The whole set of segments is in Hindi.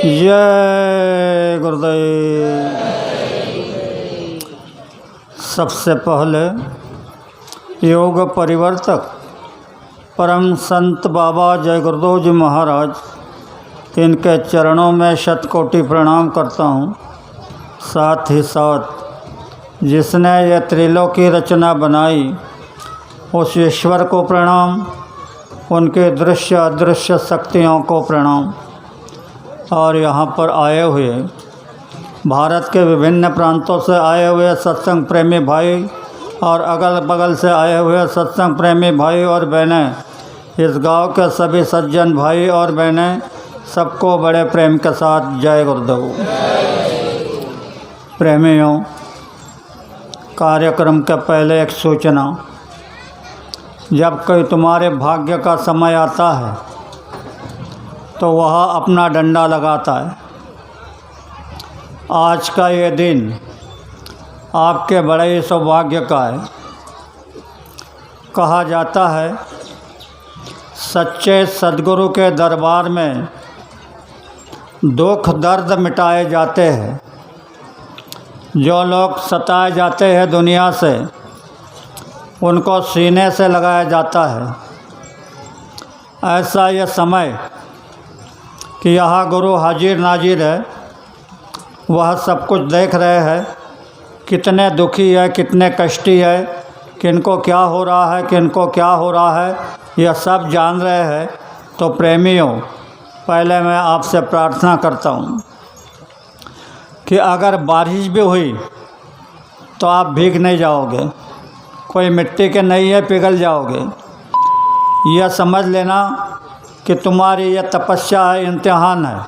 जय गुरुदेव। सबसे पहले योग परिवर्तक परम संत बाबा जय गुरुदेव जी महाराज, इनके चरणों में शतकोटि प्रणाम करता हूँ। साथ ही साथ जिसने यह त्रिलोकी रचना बनाई उस ईश्वर को प्रणाम, उनके दृश्य अदृश्य शक्तियों को प्रणाम। और यहाँ पर आए हुए भारत के विभिन्न प्रांतों से आए हुए सत्संग प्रेमी भाई और अगल बगल से आए हुए सत्संग प्रेमी भाई और बहनें, इस गांव के सभी सज्जन भाई और बहनें, सबको बड़े प्रेम के साथ जय गुरुदेव। प्रेमियों, कार्यक्रम के पहले एक सूचना। जब कोई तुम्हारे भाग्य का समय आता है तो वह अपना डंडा लगाता है। आज का ये दिन आपके बड़े ही सौभाग्य का है। कहा जाता है सच्चे सद्गुरु के दरबार में दुख दर्द मिटाए जाते हैं। जो लोग सताए जाते हैं दुनिया से, उनको सीने से लगाया जाता है। ऐसा यह समय कि यहाँ गुरु हाजिर नाजिर है, वह सब कुछ देख रहे हैं। कितने दुखी है, कितने कष्टी है, किनको क्या हो रहा है, किनको क्या हो रहा है, यह सब जान रहे हैं। तो प्रेमियों, पहले मैं आपसे प्रार्थना करता हूँ कि अगर बारिश भी हुई तो आप भीग नहीं जाओगे। कोई मिट्टी के नहीं है, पिघल जाओगे। यह समझ लेना कि तुम्हारी यह तपस्या है, इम्तिहान है,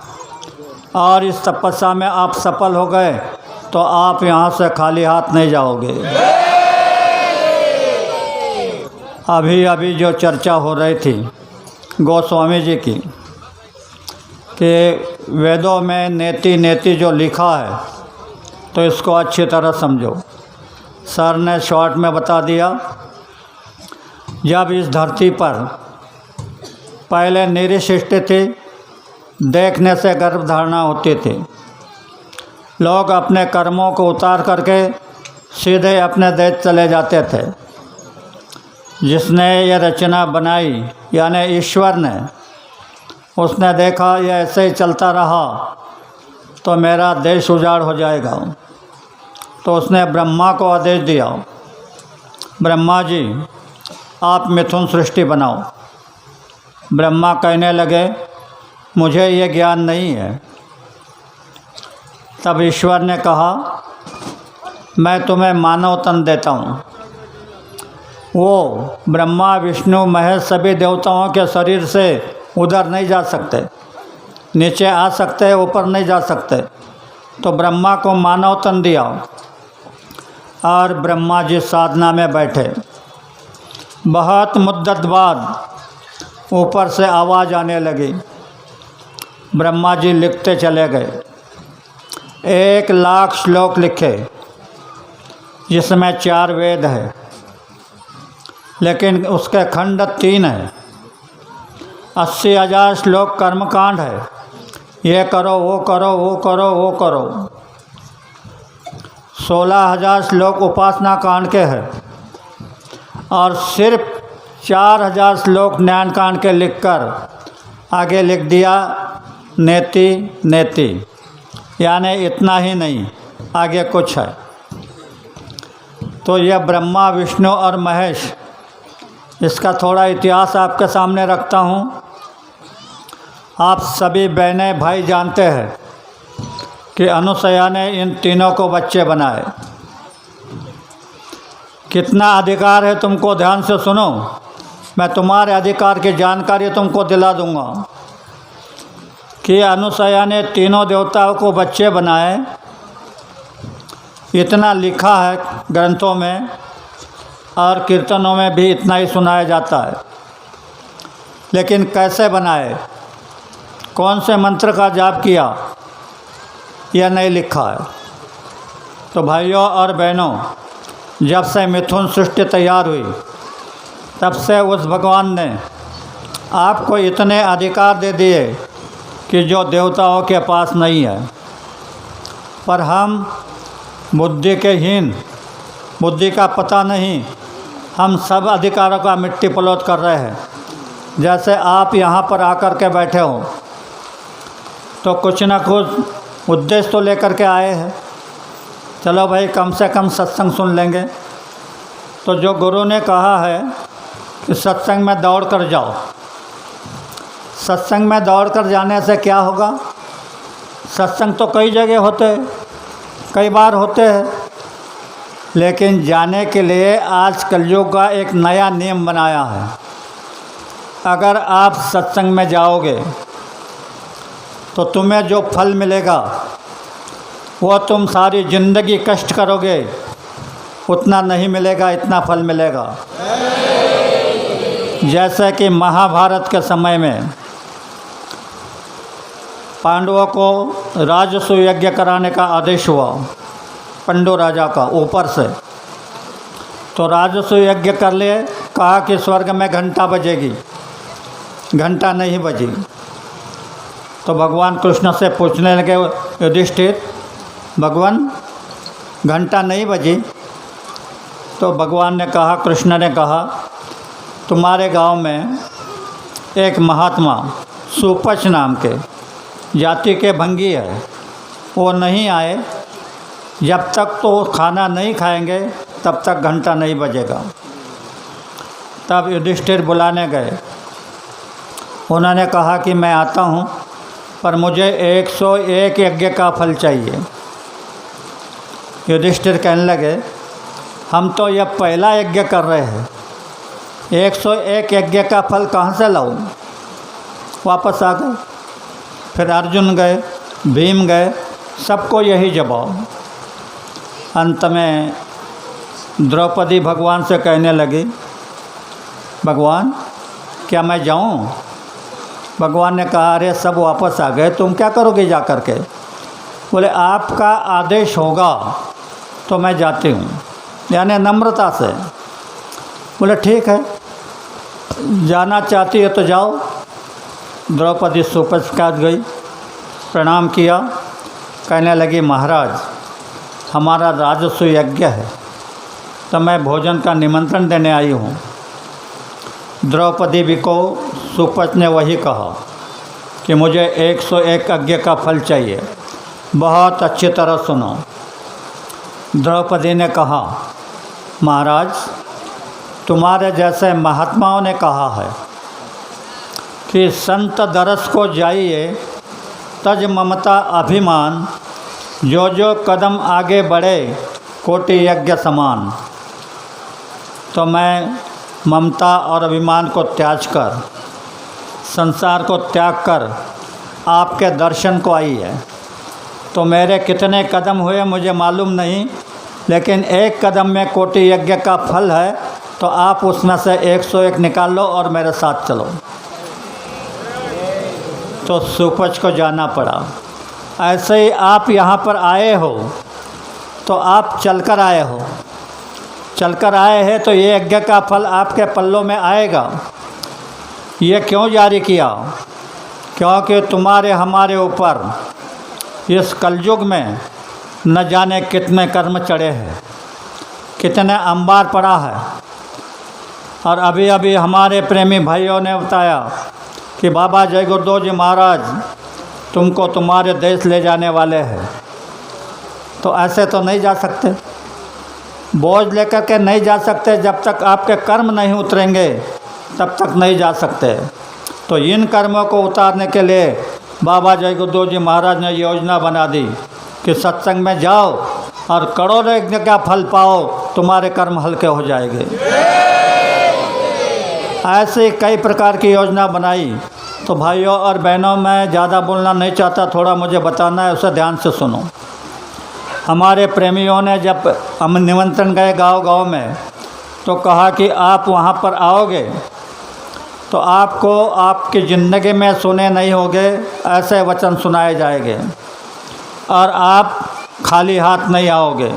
और इस तपस्या में आप सफल हो गए तो आप यहाँ से खाली हाथ नहीं जाओगे। अभी जो चर्चा हो रही थी गोस्वामी जी की कि वेदों में नेति नेति जो लिखा है, तो इसको अच्छी तरह समझो। सर ने शॉर्ट में बता दिया। जब इस धरती पर पहले निरी सृष्टि थी, देखने से गर्भ धारणा होती थी। लोग अपने कर्मों को उतार करके सीधे अपने देश चले जाते थे। जिसने यह रचना बनाई यानी ईश्वर ने, उसने देखा यह ऐसे ही चलता रहा तो मेरा देश उजाड़ हो जाएगा। तो उसने ब्रह्मा को आदेश दिया, ब्रह्मा जी आप मिथुन सृष्टि बनाओ। ब्रह्मा कहने लगे मुझे ये ज्ञान नहीं है। तब ईश्वर ने कहा मैं तुम्हें मानव तन देता हूँ। वो ब्रह्मा विष्णु महेश सभी देवताओं के शरीर से उधर नहीं जा सकते, नीचे आ सकते, ऊपर नहीं जा सकते। तो ब्रह्मा को मानव तन दिया और ब्रह्मा जी साधना में बैठे। बहुत मुद्दत बाद ऊपर से आवाज़ आने लगी। ब्रह्मा जी लिखते चले गए। 1,00,000 श्लोक लिखे, जिसमें 4 वेद है, लेकिन उसके खंड 3 है। 80,000 श्लोक कर्मकांड है। ये करो, वो करो, वो करो, वो करो। 16,000 श्लोक उपासना कांड के हैं और सिर्फ 4,000 श्लोक ज्ञान कांड के लिखकर आगे लिख दिया नेति नेति, यानी इतना ही नहीं, आगे कुछ है। तो यह ब्रह्मा विष्णु और महेश, इसका थोड़ा इतिहास आपके सामने रखता हूँ। आप सभी बहनें भाई जानते हैं कि अनुसया ने इन तीनों को बच्चे बनाए। कितना अधिकार है तुमको, ध्यान से सुनो। मैं तुम्हारे अधिकार की जानकारी तुमको दिला दूंगा कि अनुसया ने तीनों देवताओं को बच्चे बनाए। इतना लिखा है ग्रंथों में और कीर्तनों में भी इतना ही सुनाया जाता है। लेकिन कैसे बनाए, कौन से मंत्र का जाप किया, यह नहीं लिखा है। तो भाइयों और बहनों, जब से मिथुन सृष्टि तैयार हुई तब से उस भगवान ने आपको इतने अधिकार दे दिए कि जो देवताओं के पास नहीं है, पर हम बुद्धि के हीन, बुद्धि का पता नहीं, हम सब अधिकारों का मिट्टी पलोत कर रहे हैं। जैसे आप यहाँ पर आकर के बैठे हो तो कुछ ना कुछ उद्देश्य तो लेकर के आए हैं, चलो भाई कम से कम सत्संग सुन लेंगे। तो जो गुरु ने कहा है कि सत्संग में दौड़ कर जाओ, सत्संग में दौड़ कर जाने से क्या होगा? सत्संग तो कई जगह होते हैं, कई बार होते हैं, लेकिन जाने के लिए आज कलयुग का एक नया नियम बनाया है। अगर आप सत्संग में जाओगे तो तुम्हें जो फल मिलेगा वो तुम सारी ज़िंदगी कष्ट करोगे उतना नहीं मिलेगा, इतना फल मिलेगा। जैसे कि महाभारत के समय में पांडवों को राजसूय यज्ञ कराने का आदेश हुआ पंडु राजा का ऊपर से, तो राजसूय यज्ञ कर लिए। कहा कि स्वर्ग में घंटा बजेगी, घंटा नहीं बजी। तो भगवान कृष्ण से पूछने लगे युधिष्ठिर, भगवान घंटा नहीं बजी? तो भगवान ने कहा, कृष्ण ने कहा, तुम्हारे गांव में एक महात्मा सुपच नाम के जाति के भंगी है, वो नहीं आए, जब तक तो खाना नहीं खाएंगे तब तक घंटा नहीं बजेगा। तब युधिष्ठिर बुलाने गए, उन्होंने कहा कि मैं आता हूँ, पर मुझे 101 यज्ञ का फल चाहिए। युधिष्ठिर कहने लगे, हम तो यह पहला यज्ञ कर रहे हैं, 101 यज्ञ का फल कहाँ से लाऊं? वापस आ गए। फिर अर्जुन गए, भीम गए, सबको यही जवाब। अंत में द्रौपदी भगवान से कहने लगी, भगवान क्या मैं जाऊं? भगवान ने कहा, अरे सब वापस आ गए, तुम क्या करोगे जा कर के? बोले आपका आदेश होगा तो मैं जाती हूँ, यानी नम्रता से। बोले ठीक है, जाना चाहती है तो जाओ। द्रौपदी सुपच के पास गई, प्रणाम किया, कहने लगी, महाराज हमारा राजसूय यज्ञ है तो मैं भोजन का निमंत्रण देने आई हूँ। द्रौपदी भी को सुपच ने वही कहा कि मुझे 101 यज्ञ का फल चाहिए। बहुत अच्छी तरह सुनो। द्रौपदी ने कहा, महाराज तुम्हारे जैसे महात्माओं ने कहा है कि संत दरस को जाइए तज ममता अभिमान, जो जो कदम आगे बढ़े कोटि यज्ञ समान। तो मैं ममता और अभिमान को त्याग कर, संसार को त्याग कर आपके दर्शन को आई है। तो मेरे कितने कदम हुए मुझे मालूम नहीं, लेकिन एक कदम में कोटि यज्ञ का फल है, तो आप उसमें से 101 निकाल लो और मेरे साथ चलो। तो सुपच को जाना पड़ा। ऐसे ही आप यहाँ पर आए हो तो आप चलकर आए हो, चलकर आए हैं तो ये यज्ञ का फल आपके पल्लों में आएगा। ये क्यों जारी किया? क्योंकि तुम्हारे हमारे ऊपर इस कलयुग में न जाने कितने कर्म चढ़े हैं, कितने अंबार पड़ा है। और अभी अभी हमारे प्रेमी भाइयों ने बताया कि बाबा जय गुरुदेव जी महाराज तुमको तुम्हारे देश ले जाने वाले हैं। तो ऐसे तो नहीं जा सकते, बोझ लेकर के नहीं जा सकते। जब तक आपके कर्म नहीं उतरेंगे तब तक नहीं जा सकते। तो इन कर्मों को उतारने के लिए बाबा जय गुरुदेव जी महाराज ने योजना बना दी कि सत्संग में जाओ और करोड़ों यज्ञ का फल पाओ, तुम्हारे कर्म हल्के हो जाएंगे। ऐसे कई प्रकार की योजना बनाई। तो भाइयों और बहनों, मैं ज़्यादा बोलना नहीं चाहता, थोड़ा मुझे बताना है, उसे ध्यान से सुनो। हमारे प्रेमियों ने जब हम निमंत्रण गए गांव-गांव में तो कहा कि आप वहां पर आओगे तो आपको आपकी ज़िंदगी में सुने नहीं होंगे ऐसे वचन सुनाए जाएंगे और आप खाली हाथ नहीं आओगे।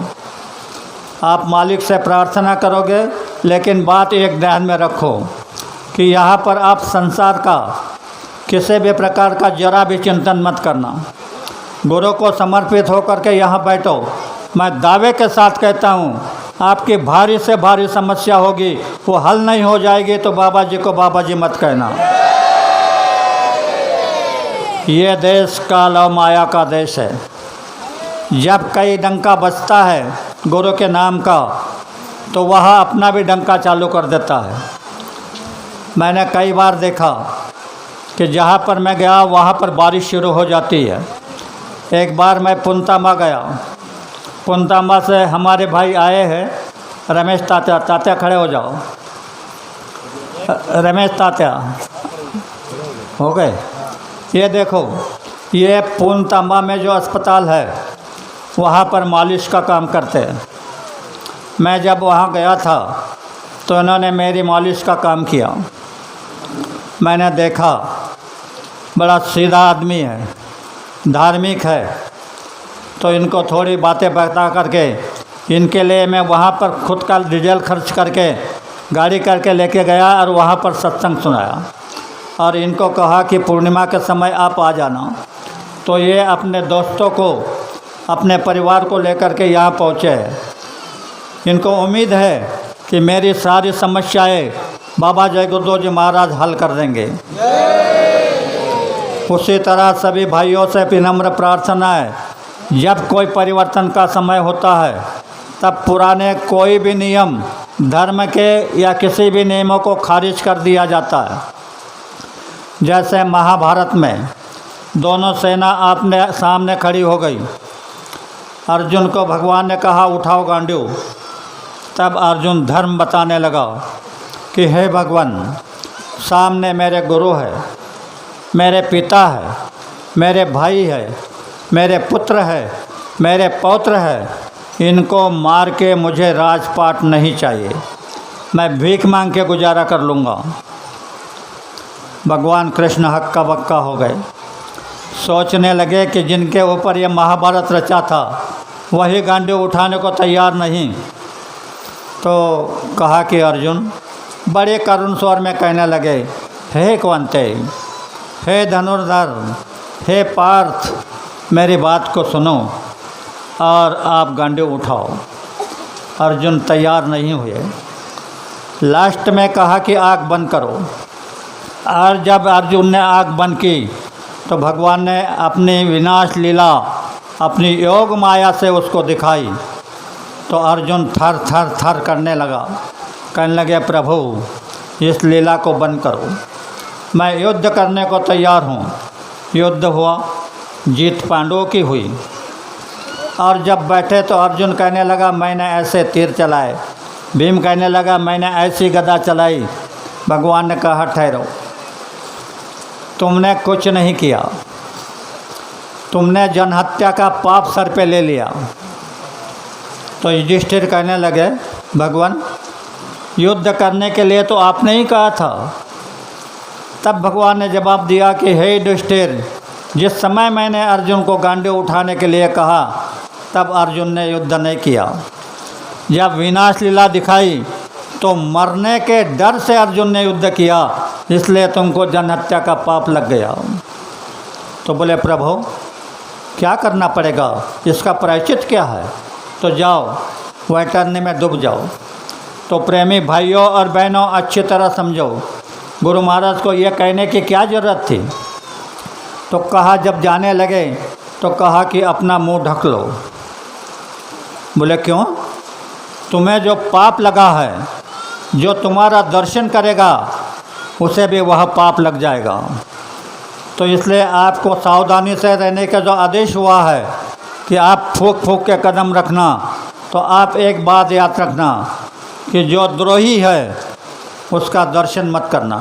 आप मालिक से प्रार्थना करोगे, लेकिन बात एक ध्यान में रखो कि यहाँ पर आप संसार का किसी भी प्रकार का जरा भी चिंतन मत करना। गुरु को समर्पित होकर के यहाँ बैठो। मैं दावे के साथ कहता हूँ, आपकी भारी से भारी समस्या होगी, वो हल नहीं हो जाएगी तो बाबा जी को बाबा जी मत कहना। ये देश काल और माया का देश है। जब कई डंका बजता है गुरु के नाम का, तो वह अपना भी डंका चालू कर देता है। मैंने कई बार देखा कि जहाँ पर मैं गया वहाँ पर बारिश शुरू हो जाती है। एक बार मैं पुनतामा गया। पुनतामा से हमारे भाई आए हैं, रमेश तात्या। तात्या खड़े हो जाओ। रमेश तात्या हो गए। ये देखो, ये पुनतामा में जो अस्पताल है वहाँ पर मालिश का काम करते हैं। मैं जब वहाँ गया था तो इन्होंने मेरी मालिश का काम किया। मैंने देखा बड़ा सीधा आदमी है, धार्मिक है, तो इनको थोड़ी बातें बता करके इनके लिए मैं वहाँ पर खुद का डीजल खर्च करके गाड़ी करके लेके गया और वहाँ पर सत्संग सुनाया और इनको कहा कि पूर्णिमा के समय आप आ जाना। तो ये अपने दोस्तों को, अपने परिवार को लेकर के यहाँ पहुँचे हैं। इनको उम्मीद है कि मेरी सारी समस्याएं बाबा जय गुरुदेव जी महाराज हल कर देंगे। उसी तरह सभी भाइयों से विनम्र प्रार्थना है, जब कोई परिवर्तन का समय होता है तब पुराने कोई भी नियम धर्म के या किसी भी नियमों को खारिज कर दिया जाता है। जैसे महाभारत में दोनों सेना आपने सामने खड़ी हो गई। अर्जुन को भगवान ने कहा उठाओ गांडीव। तब अर्जुन धर्म बताने लगा कि हे भगवान, सामने मेरे गुरु है, मेरे पिता है, मेरे भाई है, मेरे पुत्र है, मेरे पौत्र है, इनको मार के मुझे राजपाट नहीं चाहिए, मैं भीख मांग के गुजारा कर लूँगा। भगवान कृष्ण हक्का बक्का हो गए। सोचने लगे कि जिनके ऊपर ये महाभारत रचा था वही गांडी उठाने को तैयार नहीं। तो कहा कि अर्जुन बड़े करुण स्वर में कहने लगे, हे कुंती, हे धनुर्धर, हे पार्थ, मेरी बात को सुनो और आप गांडी उठाओ। अर्जुन तैयार नहीं हुए। लास्ट में कहा कि आग बंद करो। और जब अर्जुन ने आग बंद की तो भगवान ने अपनी विनाश लीला अपनी योग माया से उसको दिखाई। तो अर्जुन थर थर थर करने लगा, कहने लगे प्रभु इस लीला को बंद करो, मैं युद्ध करने को तैयार हूँ। युद्ध हुआ, जीत पांडवों की हुई। और जब बैठे तो अर्जुन कहने लगा मैंने ऐसे तीर चलाए, भीम कहने लगा मैंने ऐसी गदा चलाई। भगवान ने कहा ठहरो, तुमने कुछ नहीं किया, तुमने जनहत्या का पाप सर पे ले लिया। तो युधिष्ठिर कहने लगे भगवान युद्ध करने के लिए तो आपने ही कहा था। तब भगवान ने जवाब दिया कि हे युधिष्ठिर, जिस समय मैंने अर्जुन को गांडी उठाने के लिए कहा तब अर्जुन ने युद्ध नहीं किया। जब विनाश लीला दिखाई तो मरने के डर से अर्जुन ने युद्ध किया, इसलिए तुमको जनहत्या का पाप लग गया। तो बोले प्रभु क्या करना पड़ेगा, इसका प्रायश्चित क्या है? तो जाओ वैतरणी में डूब जाओ। तो प्रेमी भाइयों और बहनों अच्छी तरह समझो, गुरु महाराज को ये कहने की क्या ज़रूरत थी। तो कहा जब जाने लगे तो कहा कि अपना मुंह ढक लो। बोले क्यों? तुम्हें जो पाप लगा है, जो तुम्हारा दर्शन करेगा उसे भी वह पाप लग जाएगा। तो इसलिए आपको सावधानी से रहने का जो आदेश हुआ है कि आप फूंक फूंक के कदम रखना, तो आप एक बात याद रखना कि जो द्रोही है उसका दर्शन मत करना,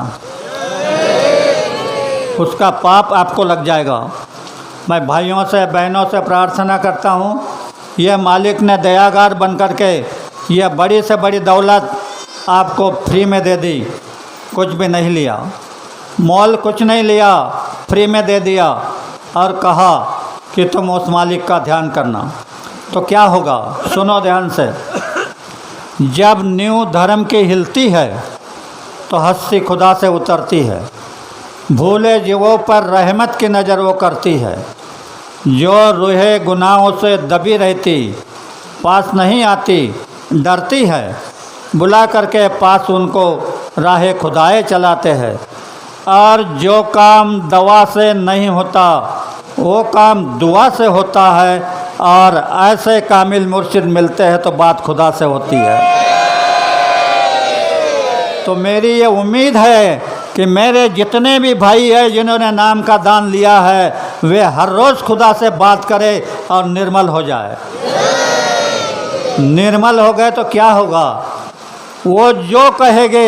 उसका पाप आपको लग जाएगा। मैं भाइयों से बहनों से प्रार्थना करता हूँ, यह मालिक ने दयागार बन कर के यह बड़ी से बड़ी दौलत आपको फ्री में दे दी, कुछ भी नहीं लिया, मोल कुछ नहीं लिया, फ्री में दे दिया और कहा कि तुम उस मालिक का ध्यान करना। तो क्या होगा, सुनो ध्यान से। जब नींव धर्म की हिलती है तो हस्ती खुदा से उतरती है। भूले जीवों पर रहमत की नज़र वो करती है। जो रूहे गुनाहों से दबी रहती पास नहीं आती, डरती है, बुला करके पास उनको राह खुदाए चलाते हैं। और जो काम दवा से नहीं होता वो काम दुआ से होता है, और ऐसे कामिल मुर्शिद मिलते हैं तो बात खुदा से होती है। तो मेरी ये उम्मीद है कि मेरे जितने भी भाई हैं जिन्होंने नाम का दान लिया है वे हर रोज़ खुदा से बात करें और निर्मल हो जाए। निर्मल हो गए तो क्या होगा? वो जो कहेंगे,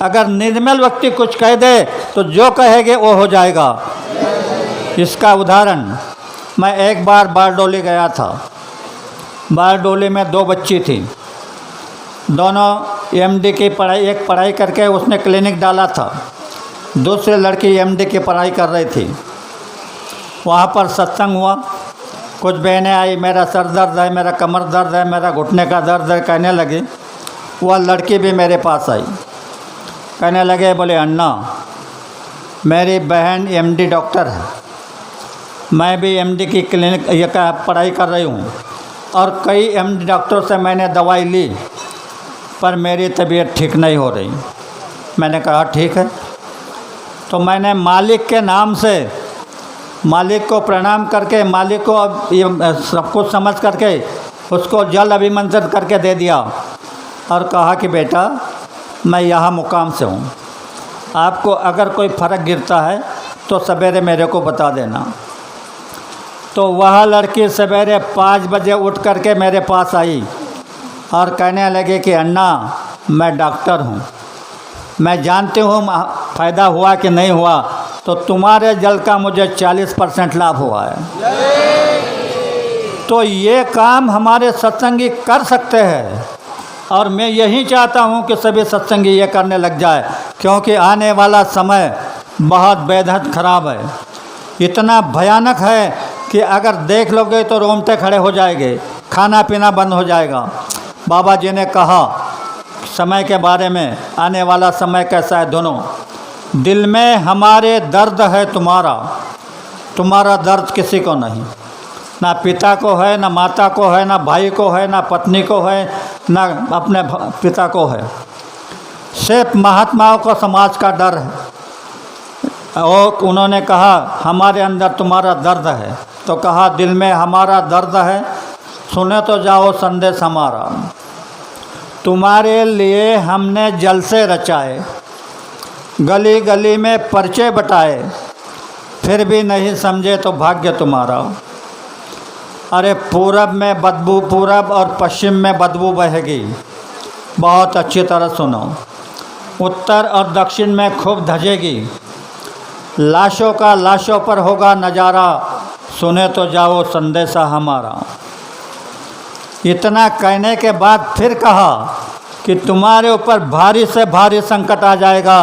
अगर निर्मल व्यक्ति कुछ कह दे तो जो कहेंगे वो हो जाएगा। इसका उदाहरण, मैं एक बार बारडोली गया था। बारडोली में 2 बच्ची थी, दोनों एमडी की पढ़ाई, एक पढ़ाई करके उसने क्लिनिक डाला था, दूसरी लड़की एमडी की पढ़ाई कर रही थी। वहाँ पर सत्संग हुआ, कुछ बहनें आई, मेरा सर दर्द है, मेरा कमर दर्द है, मेरा घुटने का दर्द है कहने लगी। वह लड़की भी मेरे पास आई, कहने लगे, बोले अन्ना मेरी बहन एमडी डॉक्टर है, मैं भी एमडी की क्लिनिक ये का पढ़ाई कर रही हूँ, और कई एमडी डॉक्टर से मैंने दवाई ली पर मेरी तबीयत ठीक नहीं हो रही। मैंने कहा ठीक है। तो मैंने मालिक के नाम से, मालिक को प्रणाम करके, मालिक को अब ये सब कुछ समझ करके उसको जल अभिमंत्रित करके दे दिया और कहा कि बेटा मैं यहाँ मुकाम से हूँ, आपको अगर कोई फ़र्क गिरता है तो सवेरे मेरे को बता देना। तो वह लड़की सवेरे 5 बजे उठ करके मेरे पास आई और कहने लगे कि अन्ना मैं डॉक्टर हूँ, मैं जानती हूँ फ़ायदा हुआ कि नहीं हुआ, तो तुम्हारे जल का मुझे 40% लाभ हुआ है। तो ये काम हमारे सत्संगी कर सकते हैं, और मैं यही चाहता हूँ कि सभी सत्संगी ये करने लग जाए, क्योंकि आने वाला समय बहुत बेहद ख़राब है। इतना भयानक है कि अगर देख लोगे तो रोंगटे खड़े हो जाएंगे, खाना पीना बंद हो जाएगा। बाबा जी ने कहा समय के बारे में, आने वाला समय कैसा है, दोनों दिल में हमारे दर्द है तुम्हारा, तुम्हारा दर्द किसी को नहीं, ना पिता को है, ना माता को है, ना भाई को है, ना पत्नी को है, ना अपने पिता को है, सिर्फ महात्माओं को समाज का डर है। और उन्होंने कहा हमारे अंदर तुम्हारा दर्द है, तो कहा दिल में हमारा दर्द है, सुने तो जाओ संदेश हमारा। तुम्हारे लिए हमने जलसे रचाए, गली गली में पर्चे बटाए, फिर भी नहीं समझे तो भाग्य तुम्हारा। अरे पूरब में बदबू, पूरब और पश्चिम में बदबू बहेगी, बहुत अच्छी तरह सुनो। उत्तर और दक्षिण में खूब धजेगी, लाशों का लाशों पर होगा नज़ारा, सुने तो जाओ संदेशा हमारा। इतना कहने के बाद फिर कहा कि तुम्हारे ऊपर भारी से भारी संकट आ जाएगा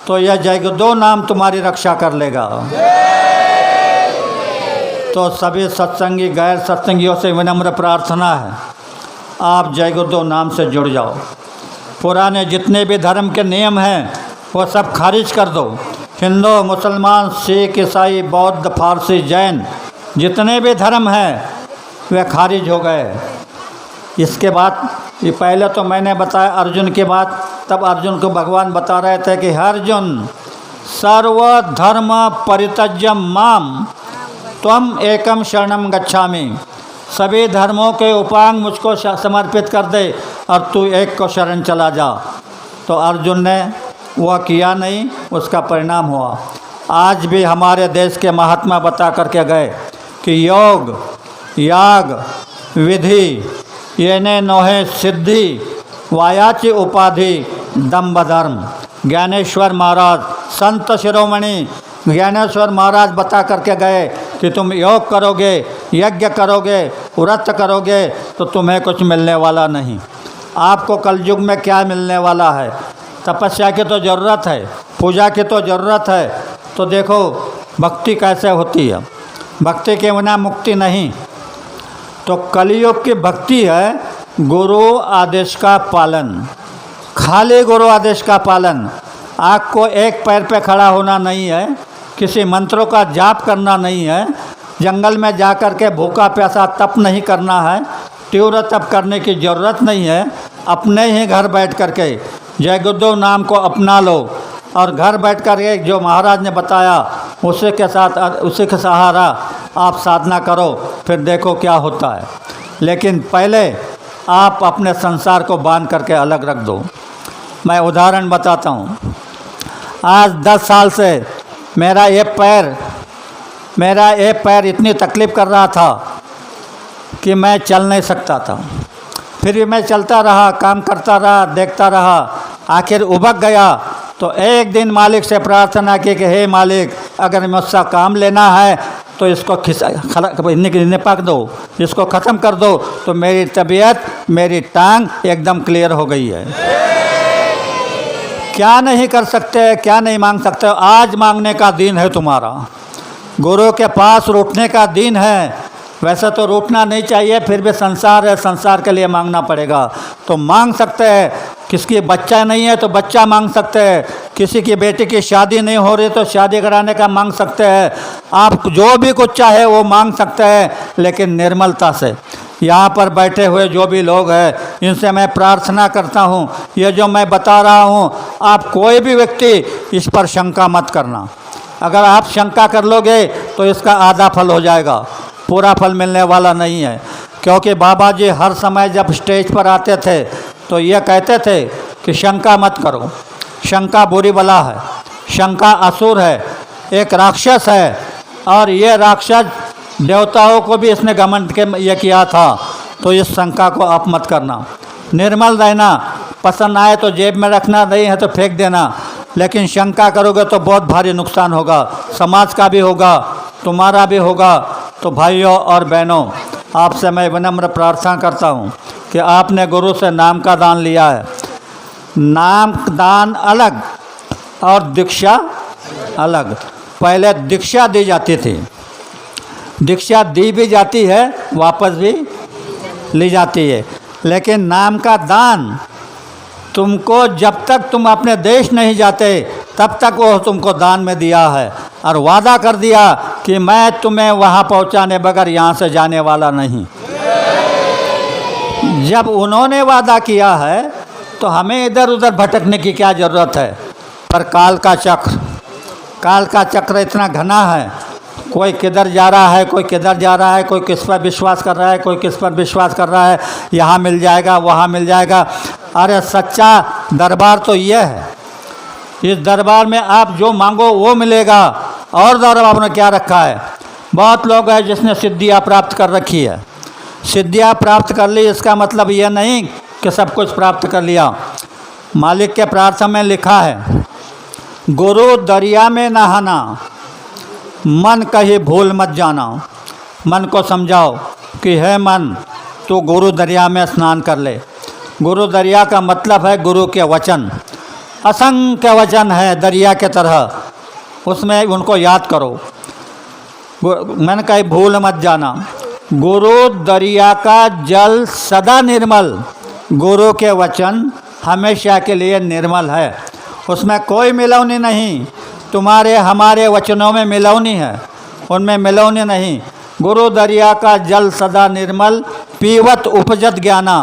तो यह जयगुरु नाम तुम्हारी रक्षा कर लेगा। तो सभी सत्संगी गैर सत्संगियों से विनम्र प्रार्थना है, आप जयगुरु नाम से जुड़ जाओ। पुराने जितने भी धर्म के नियम हैं वो सब खारिज कर दो। हिंदू, मुसलमान, सिख, ईसाई, बौद्ध, फारसी, जैन, जितने भी धर्म हैं वे खारिज हो गए। इसके बाद ये पहले तो मैंने बताया अर्जुन की बात, तब अर्जुन को भगवान बता रहे थे कि अर्जुन सर्वधर्म परित्यज्य माम त्वम एकम शरणम गच्छामि, सभी धर्मों के उपांग मुझको समर्पित कर दे और तू एक को शरण चला जा। तो अर्जुन ने वह किया नहीं, उसका परिणाम हुआ। आज भी हमारे देश के महात्मा बता करके गए कि योग, याग, विधि ये ने नोहे सिद्धि, वायाची उपाधि, दम्भ धर्म। ज्ञानेश्वर महाराज, संत शिरोमणि ज्ञानेश्वर महाराज बता करके गए कि तुम योग करोगे, यज्ञ करोगे, व्रत करोगे तो तुम्हें कुछ मिलने वाला नहीं। आपको कलयुग में क्या मिलने वाला है? तपस्या की तो ज़रूरत है, पूजा की तो ज़रूरत है। तो देखो भक्ति कैसे होती है, भक्ति के बिना मुक्ति नहीं। तो कलयुग की भक्ति है गुरु आदेश का पालन, खाली गुरु आदेश का पालन। आपको एक पैर पे खड़ा होना नहीं है, किसी मंत्रों का जाप करना नहीं है, जंगल में जा कर के भूखा प्यासा तप नहीं करना है, तीव्र तप करने की ज़रूरत नहीं है। अपने ही घर बैठ कर के जय गुरुदेव नाम को अपना लो और घर बैठ कर के जो महाराज ने बताया उसी के सहारा आप साधना करो, फिर देखो क्या होता है। लेकिन पहले आप अपने संसार को बांध करके अलग रख दो। मैं उदाहरण बताता हूँ। आज 10 साल से मेरा ये पैर इतनी तकलीफ़ कर रहा था कि मैं चल नहीं सकता था। फिर भी मैं चलता रहा, काम करता रहा, देखता रहा। आखिर उबक गया तो एक दिन मालिक से प्रार्थना की कि हे मालिक, अगर मुझसे काम लेना है तो इसको निपक दो, इसको ख़त्म कर दो। तो मेरी तबीयत, मेरी टांग एकदम क्लियर हो गई है। क्या नहीं कर सकते, क्या नहीं मांग सकते, आज मांगने का दिन है तुम्हारा। गुरु के पास रूठने का दिन है। वैसे तो रूठना नहीं चाहिए, फिर भी संसार है, संसार के लिए मांगना पड़ेगा। तो मांग सकते हैं। किसकी बच्चा नहीं है तो बच्चा मांग सकते हैं, किसी की बेटी की शादी नहीं हो रही तो शादी कराने का मांग सकते हैं। आप जो भी कुछ चाहे वो मांग सकते हैं, लेकिन निर्मलता से। यहाँ पर बैठे हुए जो भी लोग हैं, इनसे मैं प्रार्थना करता हूँ, ये जो मैं बता रहा हूँ, आप कोई भी व्यक्ति इस पर शंका मत करना। अगर आप शंका कर लोगे तो इसका आधा फल हो जाएगा, पूरा फल मिलने वाला नहीं है। क्योंकि बाबा जी हर समय जब स्टेज पर आते थे तो ये कहते थे कि शंका मत करो, शंका बुरी बला है, शंका असुर है, एक राक्षस है। और ये राक्षस देवताओं को भी इसने घमंड के ये किया था। तो इस शंका को आप मत करना, निर्मल रहना। पसंद आए तो जेब में रखना, नहीं है तो फेंक देना। लेकिन शंका करोगे तो बहुत भारी नुकसान होगा, समाज का भी होगा, तुम्हारा भी होगा। तो भाइयों और बहनों, आपसे मैं विनम्र प्रार्थना करता हूँ कि आपने गुरु से नाम का दान लिया है। नाम दान अलग और दीक्षा अलग। पहले दीक्षा दी जाती थी, दीक्षा दी भी जाती है, वापस भी ली जाती है। लेकिन नाम का दान तुमको जब तक तुम अपने देश नहीं जाते तब तक वो तुमको दान में दिया है, और वादा कर दिया कि मैं तुम्हें वहाँ पहुँचाने बगैर यहाँ से जाने वाला नहीं। जब उन्होंने वादा किया है तो हमें इधर उधर भटकने की क्या ज़रूरत है। पर काल का चक्र इतना घना है, कोई किधर जा रहा है, कोई किधर जा रहा है, कोई किस पर विश्वास कर रहा है, कोई किस पर विश्वास कर रहा है। यहाँ मिल जाएगा, वहाँ मिल जाएगा। अरे सच्चा दरबार तो ये है, इस दरबार में आप जो मांगो वो मिलेगा। और दरबार में क्या रखा है? बहुत लोग हैं जिसने सिद्धियाँ प्राप्त कर रखी है। सिद्धियाँ प्राप्त कर ली इसका मतलब ये नहीं कि सब कुछ प्राप्त कर लिया। मालिक के प्रार्थना में लिखा है, गुरु दरिया में नहाना, मन कहीं भूल मत जाना। मन को समझाओ कि है मन, तो गुरु दरिया में स्नान कर ले। गुरु दरिया का मतलब है गुरु के वचन। असंख्य वचन है दरिया के तरह, उसमें उनको याद करो। मन कहीं भूल मत जाना। गुरु दरिया का जल सदा निर्मल। गुरु के वचन हमेशा के लिए निर्मल है, उसमें कोई मिलौनी नहीं। तुम्हारे हमारे वचनों में मिलौनी है, उनमें मिलौनी नहीं। गुरु दरिया का जल सदा निर्मल, पीवत उपजत ज्ञाना।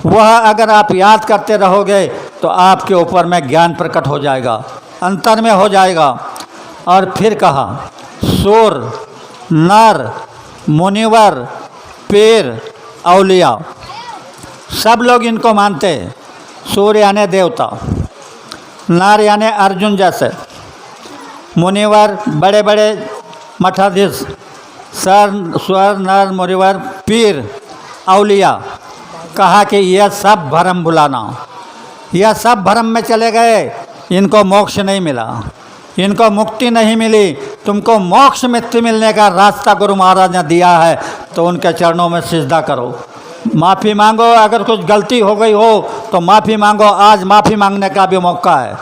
वह अगर आप याद करते रहोगे तो आपके ऊपर में ज्ञान प्रकट हो जाएगा, अंतर में हो जाएगा। और फिर कहा, सूर, नर, मुनिवर, पीर, औलिया, सब लोग इनको मानते हैं। सूर्य यानी देवता, नर यानी अर्जुन जैसे, मुनिवर बड़े बड़े मठाधीश, स्वर, नर, मुनिवर, पीर, औलिया। कहा कि यह सब भरम बुलाना, यह सब भरम में चले गए, इनको मोक्ष नहीं मिला, इनको मुक्ति नहीं मिली। तुमको मोक्ष मुक्ति मिलने का रास्ता गुरु महाराज ने दिया है, तो उनके चरणों में सिजदा करो, माफ़ी मांगो। अगर कुछ गलती हो गई हो तो माफ़ी मांगो। आज माफ़ी मांगने का भी मौका है।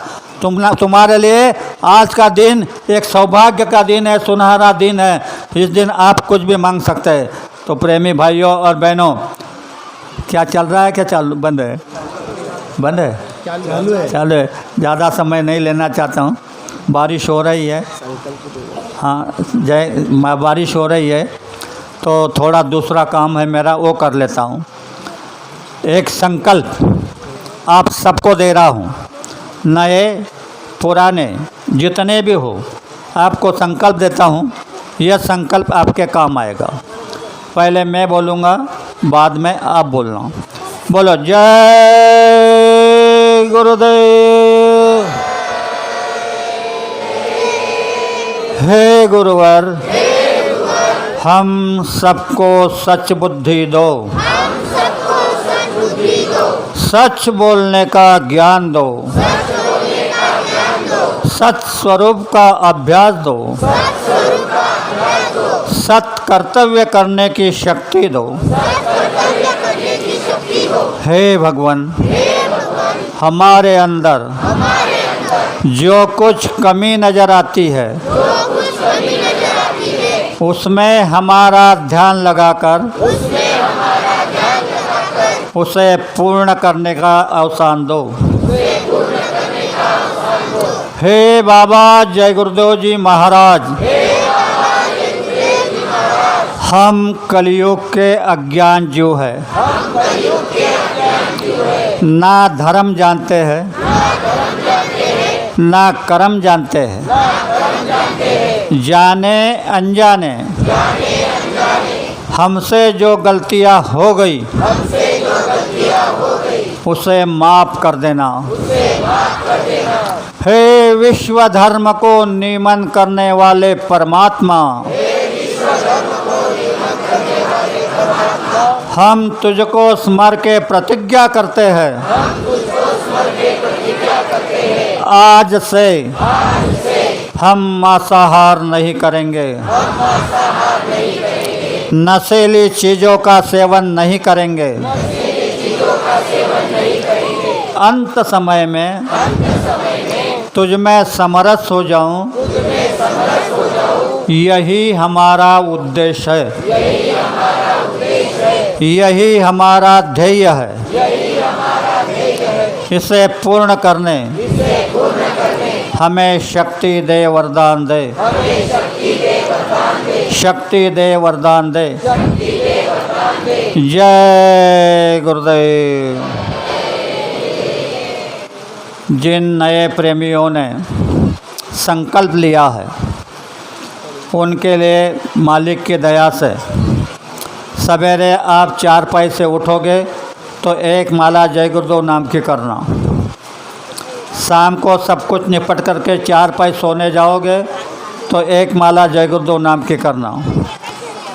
तुम्हारे लिए आज का दिन एक सौभाग्य का दिन है, सुनहरा दिन है। इस दिन आप कुछ भी मांग सकते हैं। तो प्रेमी भाइयों और बहनों, क्या चल रहा है? क्या बंद है? बंद है। चालू है। चलो, ज़्यादा समय नहीं लेना चाहता हूँ, बारिश हो रही है। हाँ, बारिश हो रही है तो थोड़ा दूसरा काम है मेरा, वो कर लेता हूँ। एक संकल्प आप सबको दे रहा हूँ, नए पुराने जितने भी हो, आपको संकल्प देता हूँ। यह संकल्प आपके काम आएगा। पहले मैं बोलूँगा, बाद में आप बोलना। बोलो जय गुरुदेव। हे गुरुवर, हम सबको सच बुद्धि दो, सच बोलने का ज्ञान दो, सत स्वरूप का अभ्यास दो, सत कर्तव्य करने की शक्ति दो। हे भगवान, हमारे अंदर जो कुछ कमी नज़र आती है उसमें हमारा ध्यान लगाकर उसे पूर्ण करने का अवसान दो। हे बाबा जय गुरुदेव जी महाराज, हम कलयुग के अज्ञान जीव है, ना धर्म जानते हैं, ना कर्म जानते हैं। जाने अनजाने हमसे जो गलतियां हो गई उसे माफ़ कर देना। हे विश्व धर्म को नियमन करने वाले परमात्मा, हम तुझको स्मर के प्रतिज्ञा करते हैं, आज से हम मांसाहार नहीं करेंगे, नशीली चीज़ों का सेवन नहीं करेंगे। अंत समय में तुझ में समरस हो जाऊं, यही हमारा उद्देश्य है, यही हमारा ध्येय है। इसे पूर्ण करने हमें शक्ति दे, वरदान दे, शक्ति दे, वरदान दे। जय गुरुदेव। जिन नए प्रेमियों ने संकल्प लिया है उनके लिए मालिक की दया से सवेरे आप 4 पाई से उठोगे तो एक माला जय गुरुदेव नाम की करना। शाम को सब कुछ निपट करके 4 पाई सोने जाओगे तो एक माला जय गुरुदेव नाम की करना।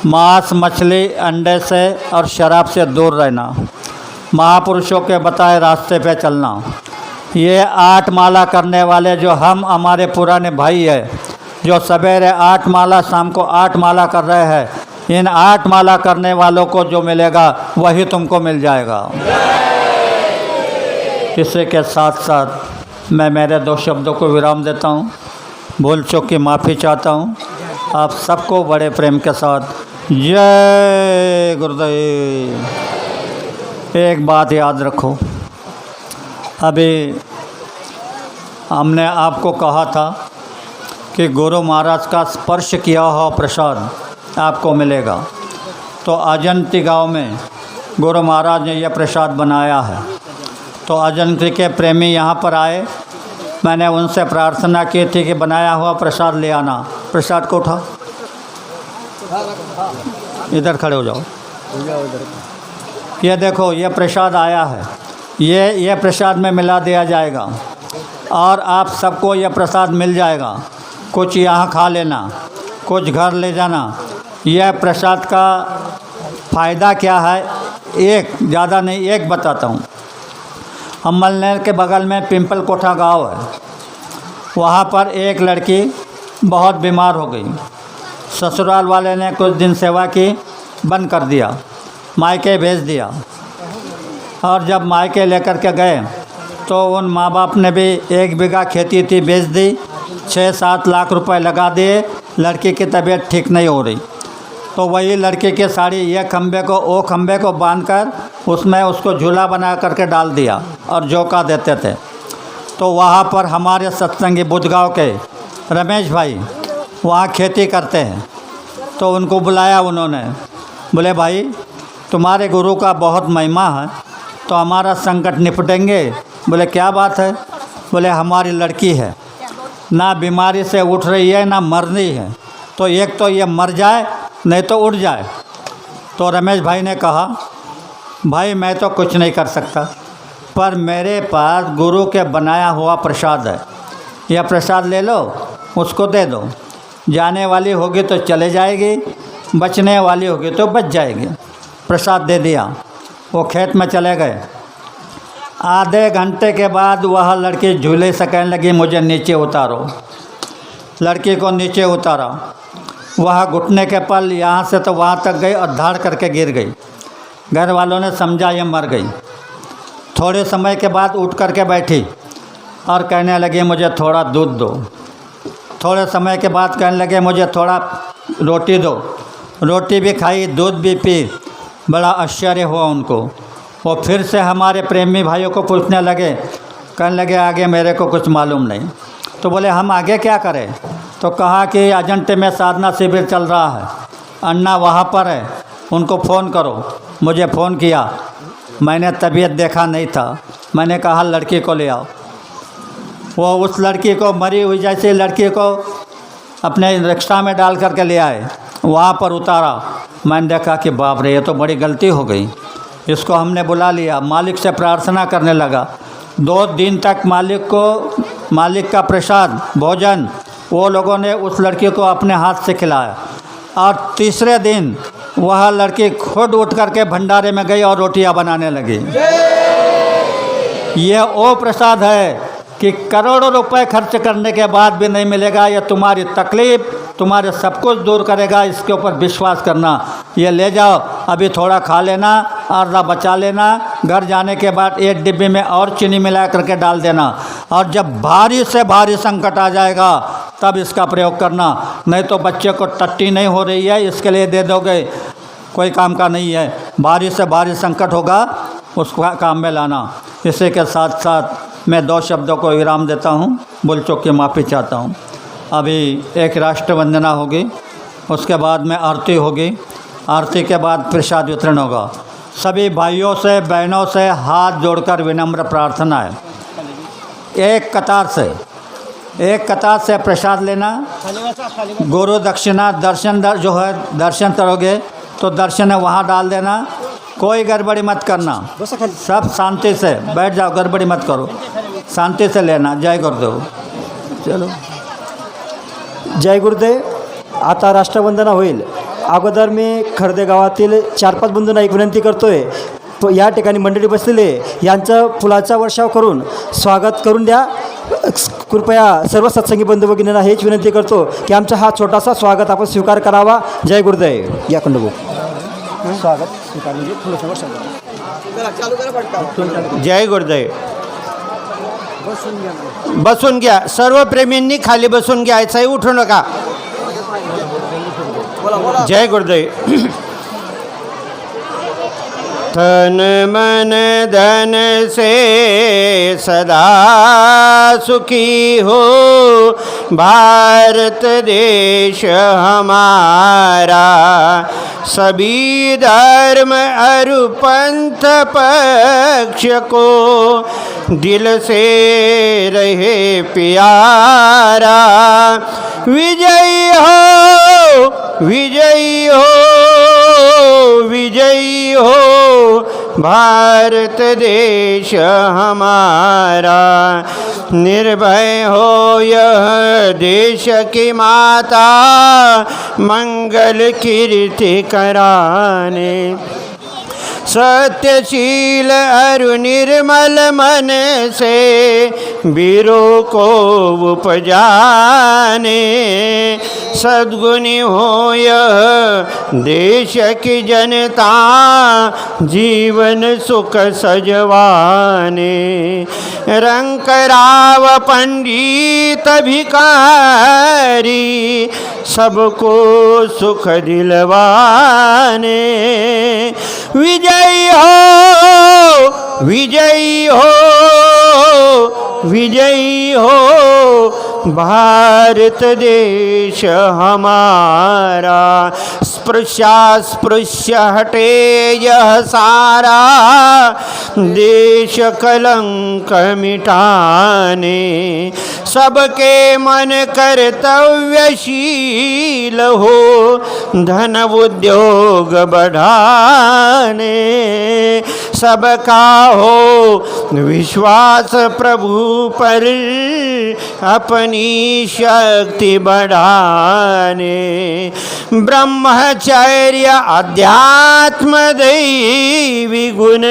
मांस, मछली, अंडे से और शराब से दूर रहना। महापुरुषों के बताए रास्ते पे चलना। ये 8 माला करने वाले जो हम हमारे पुराने भाई है, जो सवेरे 8 माला, शाम को 8 माला कर रहे हैं, इन 8 माला करने वालों को जो मिलेगा वही तुमको मिल जाएगा। इसी के साथ साथ मैं मेरे 2 शब्दों को विराम देता हूँ। भूल चूक की माफ़ी चाहता हूँ। आप सबको बड़े प्रेम के साथ जय गुरुदेव। एक बात याद रखो, अभी हमने आपको कहा था कि गुरु महाराज का स्पर्श किया हुआ प्रसाद आपको मिलेगा। तो अजंती गांव में गुरु महाराज ने यह प्रसाद बनाया है। तो अजंती के प्रेमी यहाँ पर आए, मैंने उनसे प्रार्थना की थी कि बनाया हुआ प्रसाद ले आना। प्रसाद को उठा, इधर खड़े हो जाओ। ये देखो, ये प्रसाद आया है, ये प्रसाद में मिला दिया जाएगा और आप सबको ये प्रसाद मिल जाएगा। कुछ यहाँ खा लेना, कुछ घर ले जाना। यह प्रसाद का फ़ायदा क्या है, एक ज़्यादा नहीं, एक बताता हूँ। अम्मलनेर के बगल में पिंपल कोठा गांव है। वहाँ पर एक लड़की बहुत बीमार हो गई। ससुराल वाले ने कुछ दिन सेवा की, बंद कर दिया, मायके भेज दिया। और जब मायके लेकर के गए तो उन माँ बाप ने भी 1 बीघा खेती थी बेच दी, 6-7 लाख रुपए लगा दिए। लड़की की तबीयत ठीक नहीं हो रही, तो वही लड़के के साड़ी ये खंबे को ओ खंबे को बांधकर उसमें उसको झूला बना करके डाल दिया और झोंका देते थे। तो वहाँ पर हमारे सत्संगी बुधगांव के रमेश भाई वहाँ खेती करते हैं, तो उनको बुलाया उन्होंने, बोले भाई तुम्हारे गुरु का बहुत महिमा है, तो हमारा संकट निपटेंगे। बोले क्या बात है? बोले हमारी लड़की है, ना बीमारी से उठ रही है ना मर रही है, तो एक तो ये मर जाए नहीं तो उठ जाए। तो रमेश भाई ने कहा भाई मैं तो कुछ नहीं कर सकता, पर मेरे पास गुरु के बनाया हुआ प्रसाद है, यह प्रसाद ले लो, उसको दे दो, जाने वाली होगी तो चले जाएगी, बचने वाली होगी तो बच जाएगी। प्रसाद दे दिया, वो खेत में चले गए। आधे घंटे के बाद वह लड़की झूले से कहने लगी मुझे नीचे उतारो। लड़की को नीचे उतारा, वह घुटने के पल यहाँ से तो वहाँ तक गई और धाड़ करके गिर गई। घर वालों ने समझा ये मर गई। थोड़े समय के बाद उठ करके बैठी और कहने लगे मुझे थोड़ा दूध दो। थोड़े समय के बाद कहने लगे मुझे थोड़ा रोटी दो। रोटी भी खाई, दूध भी पी। बड़ा आश्चर्य हुआ उनको। वो फिर से हमारे प्रेमी भाइयों को पूछने लगे, कहने लगे आगे मेरे को कुछ मालूम नहीं। तो बोले हम आगे क्या करें? तो कहा कि अजंटे में साधना शिविर चल रहा है, अन्ना वहाँ पर है, उनको फ़ोन करो। मुझे फ़ोन किया, मैंने तबीयत देखा नहीं था, मैंने कहा लड़की को ले आओ। वो उस लड़की को मरी हुई जैसे लड़की को अपने रिक्शा में डाल करके ले आए, वहाँ पर उतारा। मैंने देखा कि बाप रे ये तो बड़ी गलती हो गई। इसको हमने बुला लिया, मालिक से प्रार्थना करने लगा। 2 दिन तक मालिक का प्रसाद भोजन वो लोगों ने उस लड़की को अपने हाथ से खिलाया। और तीसरे दिन वह लड़की खुद उठ करके भंडारे में गई और रोटियां बनाने लगी। यह वो प्रसाद है कि करोड़ों रुपए खर्च करने के बाद भी नहीं मिलेगा। यह तुम्हारी तकलीफ़, तुम्हारे सब कुछ दूर करेगा, इसके ऊपर विश्वास करना। ये ले जाओ, अभी थोड़ा खा लेना, आधा बचा लेना, घर जाने के बाद 1 डिब्बे में और चीनी मिला करके डाल देना, और जब भारी से भारी संकट आ जाएगा तब इसका प्रयोग करना। नहीं तो बच्चे को टट्टी नहीं हो रही है इसके लिए दे दोगे, कोई काम का नहीं है। भारी से भारी संकट होगा उसको काम में लाना। इसी के साथ साथ मैं 2 शब्दों को विराम देता हूँ, भूल चूक की माफ़ी चाहता हूँ। अभी एक राष्ट्र वंदना होगी, उसके बाद में आरती होगी, आरती के बाद प्रसाद वितरण होगा। सभी भाइयों से बहनों से हाथ जोड़कर विनम्र प्रार्थना है, एक कतार से प्रसाद लेना। गुरु दक्षिणा दर्शन करोगे तो दर्शन वहाँ डाल देना, कोई गड़बड़ी मत करना, सब शांति से बैठ जाओ, गड़बड़ी मत करो, शांति से लेना। जय गुरुदेव। चलो जय गुरुदेव। आता राष्ट्रवंदना होईल। अगोदर मी खर्दे गावातील 4-5 बंधूंना एक विनंती करतोय, तो या ठिकाणी मंडळी बसलेले यांचं फुलाचा वर्षाव करून स्वागत करून द्या। कृपया सर्व सत्संगी बंधू भगिनींना हेच विनंती करतो की आमचा हा छोटासा स्वागत आपण स्वीकार करावा। जय गुरुदेव। या खंडोबा स्वागत स्वीकार म्हणजे फुलाचा वर्षाव। जय गुरुदेव। बसून घ्या, सर्व प्रेमींनी खाली बसून घ्यायचंही, उठू नका। जय गुरुदेव। तन मन धन से सदा सुखी हो भारत देश हमारा, सभी धर्म अरु पंथ पक्ष को दिल से रहे प्यारा। विजयी हो, विजयी हो, विजयी हो भारत देश हमारा। निर्भय हो यह देश की माता, मंगल कीर्ति कराने। सत्यशील अरु निर्मल मन से वीरों को उपजाने। सद्गुणी हो यह देश की जनता, जीवन सुख सजवाने। रंक राव पंडित भिखारी, सबको सुख दिलवाने। विजयी हो, विजयी हो, विजयी हो भारत देश हमारा। स्पृश्य हटे यह सारा देश कलंक मिटाने। सबके मन कर्तव्यशील हो धन उद्योग बढ़ाने। सबका हो विश्वास प्रभु पर अपनी शक्ति बढ़ाने। ब्रह्मचर्य अध्यात्म दैवी गुण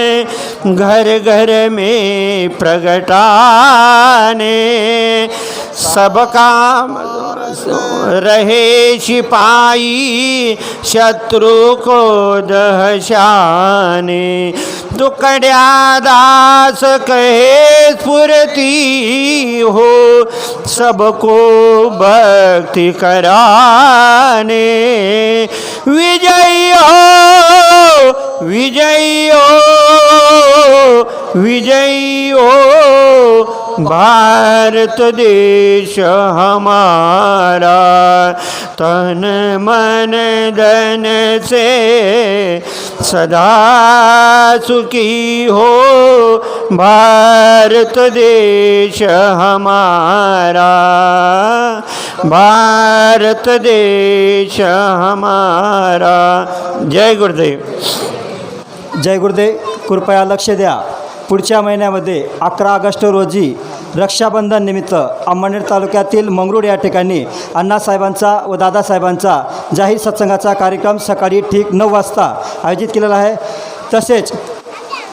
घर घर में प्रगटाने। सबका रहे सिपाही शत्रु को दहशाने। दुकड़िया दास कहे स्फुरती हो सबको भक्ति कराने। विजयी हो, विजयी हो, विजयी हो भारत देश हमारा। तन मन धन से सदा सुखी हो भारत देश हमारा। भारत देश हमारा। जय गुरुदेव। जय गुरुदेव. कृपया लक्ष द्या. पुढच्या महिन्यामध्ये 11 ऑगस्ट रोजी रक्षाबंधन निमित्त अंमळनेर तालुक्यातील मंगरूळ या ठिकाणी अण्णासाहेबांचा व दादासाहेबांचा जाहीर सत्संगाचा कार्यक्रम सकाळी ठीक 9 वाजता आयोजित केलेला आहे. तसेच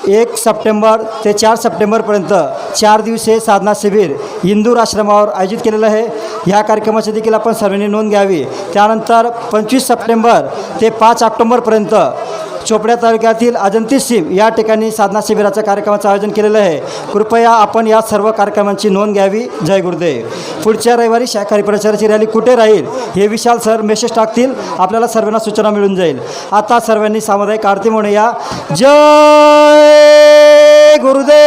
1 सप्टेंबर ते 4 सप्टेंबरपर्यंत 4 दिवसीय साधना शिबिर इंदूर आश्रमावर आयोजित केलेलं आहे. ह्या कार्यक्रमाची देखील आपण सर्वांनी नोंद घ्यावी. त्यानंतर 25 सप्टेंबर ते 5 ऑक्टोबरपर्यंत चोपड्या तालुक्यातील अजंती शिव या ठिकाणी साधना शिबिराच्या कार्यक्रमाचं आयोजन केलेलं आहे. कृपया आपण या सर्व कार्यक्रमांची नोंद घ्यावी. जय गुरुदेव. पुढच्या रविवारी शाकाहारी प्रचाराची रॅली कुठे राहील हे विशाल सर मेसेज टाकतील. आपल्याला सर्वांना सूचना मिळून जाईल. आता सर्वांनी सामुदायिक आरती म्हणूया. जय गुरुदेव.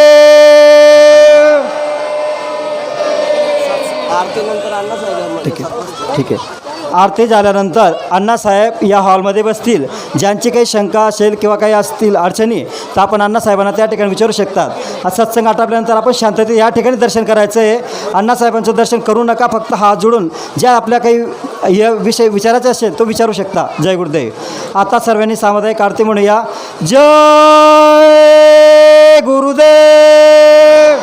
ठीक आहे, ठीक आहे. आरती झाल्यानंतर अण्णासाहेब या हॉलमध्ये बसतील. ज्यांची काही शंका असेल किंवा काही असतील अडचणी तर आपण अण्णासाहेबांना त्या ठिकाणी विचारू शकतात. हा सत्संग आटोपल्यानंतर आपण शांततेत या ठिकाणी दर्शन करायचं आहे. अण्णासाहेबांचं दर्शन करू नका. फक्त हात जोडून ज्या आपल्या काही या विषय विचारायचे असेल तो विचारू शकता. जय गुरुदेव. आता सर्वांनी सामुदायिक आरती म्हणूया. जय गुरुदेव.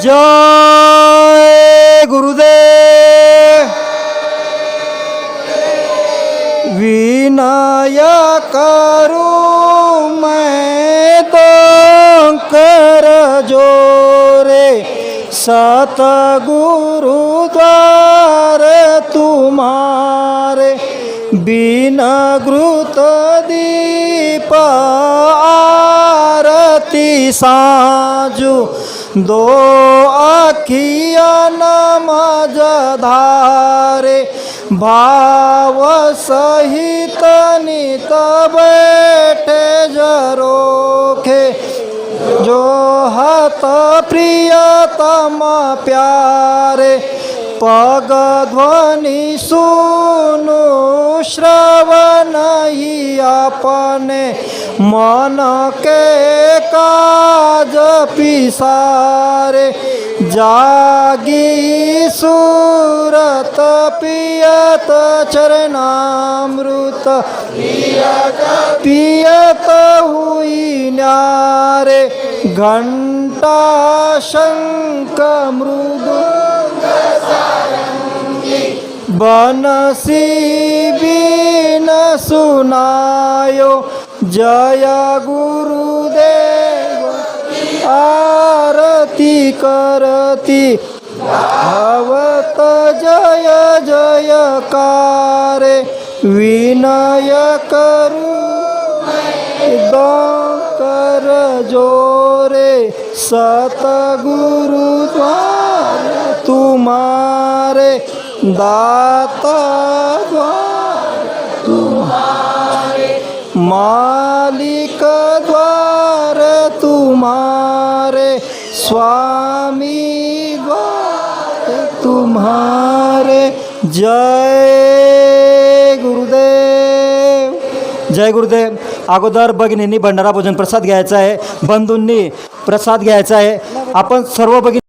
जय गुरुदेव. विनय करूं मैं तो कर जोरे सतगुरु द्वार तुम्हारे बिन घृत दीप आरती साजू दो आखिया नमज धारे भाव सहित नित बैठे जरोखे जो हत प्रियतम प्यारे पग ध्वनि सुनु श्रवण ही अपने मन के काज पिसारे जागी सूरत पियत चरणामृत पियत हुई न्यारे घंटा शंख मृदु बनसी बीन सुनायो जय गुरुदेव आरती करती भवत जय जयकारे विनय करू कर जोरे सतगुरु द्वार तुम्हारे दाता द्वार तुम्हारे मालिक द्वार तुम्हारे, स्वामी द्वार तुम्हारे। जय गुरुदेव, जय गुरुदेव। अगोदर भगिनींनी भंडारा भोजन प्रसाद घ्यायचा आहे, बंधूंनी प्रसाद घ्यायचा आहे। आपण सर्व भगिनी